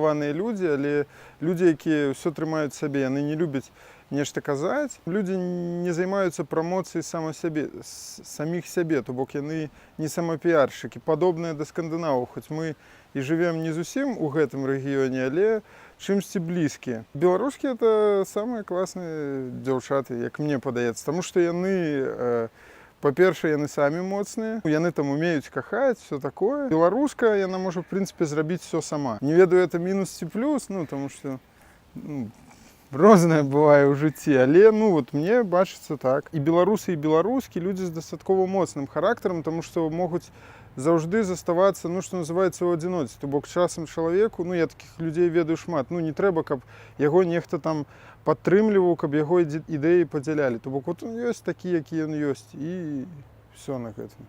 адукаваныя людзі, але людзі, якія ўсё трымаюць сабе, яны не любяць нешта казаць. Людзі не займаюцца прамоцыяй саміх сябе, то бок яны не самапіяршчыкі, падобныя да скандынаваў, хоць мы і жывем не зусім у гэтым рэгіёне, але чымсьці блізкія. Беларускі это самыя класныя дзяўчаты, як мне падаецца, таму што яны, па-першае, яны самі моцныя, яны там умеюць кахаць, все такое. Беларуска, яна можа, в прынцыпе, зрабіць все сама. Не ведаю, это мінус ці плюс, таму што рознае бывае ў жыцці, але мне бачыцца так. І беларусы, і беларускі людзі з дастаткова моцным характарам, таму што могуць заўжды заставацца, што называецца, у адзіноце. То бок часам чалавеку, я такіх людзей ведаю шмат, не трэба, каб яго нехта там падтрымліваў, каб яго ідэі падзялялі. То бок он ёсць такі, які ён ёсць, і все на гэтым.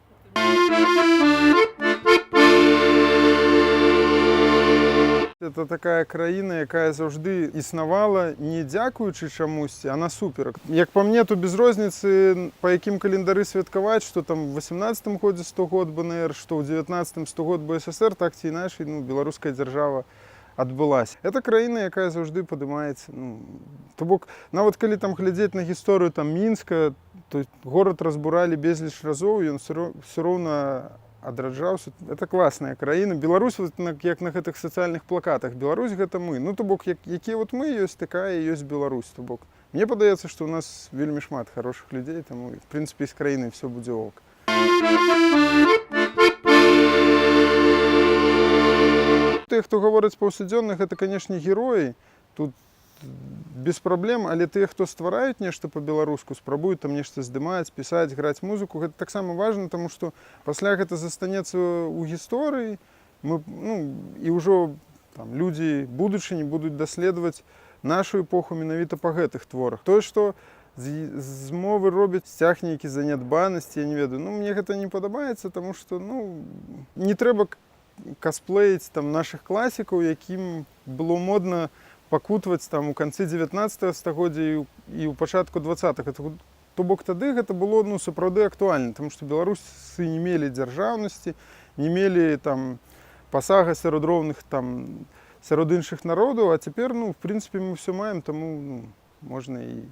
Это такая краіна, якая заўжды існавала не дзякуючы чамусьці, а насуперак. Як па мне, то без розніцы, па якім календары святкаваць, што там в 18-м годзе 100 год БНР, што ў 19-м 100 год БССР, так ці інакш, беларуская дзяржава адбылася. Это краіна, якая заўжды падымаецца. То бок, нават калі там глядзець на гісторыю Мінска, то горад разбуралі безліч разоў, ён все роўна адраджаўся. Это класная краіна. Беларусь, як на гэтых сацыяльных плакатах, Беларусь гэта мы. То бок, якія мы ёсць, такая і ёсць Беларусь. То бок, мне падаецца, што ў нас вельмі шмат хорошых людзей, таму, в прынцыпе, з краінай все будзе ок. Тыя, хто гавораць паўсядзённа, гэта, канешне, героі. Тут без праблем, але тыя, хто ствараюць нешта па-беларуску, спрабуюць там нешта здымаць, пісаць, граць музыку, гэта таксама важна, таму што пасля гэта застанецца ў гісторыі, і ўжо людзі будучыні будуць даследаваць нашу эпоху менавіта па гэтых творах. Тое, што з мовы робяць сцяг нейкі занядбанасці, я не ведаю, мне гэта не падабаецца, таму што не трэба касплеіць нашых класікаў, якім было модна пакутваць у канцы 19 стагоддзя і ў пачатку 20-х. То бок тады гэта было сапраўды актуальна, таму што беларусы не мелі дзяржаўнасці, не мелі пасага сярод роўных сярод іншых народаў, а цяпер, в прынцыпе, мы ўсё маем, таму можна і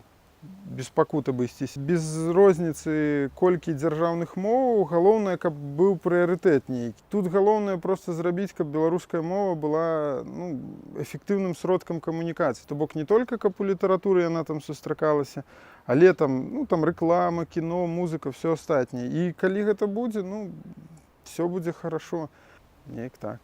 без пакут абысціся. Без розніцы колькі дзяржаўных моў, галоўнае, каб быў прыярытэт нейкі. Тут галоўнае проста зрабіць, каб беларуская мова была эфектыўным сродкам камунікацыі. То бок не толькі каб у літаратуры яна там сустракалася, але рэклама, кіно, музыка, все астатняе. І калі гэта будзе, все будзе хорошо. Неяк так.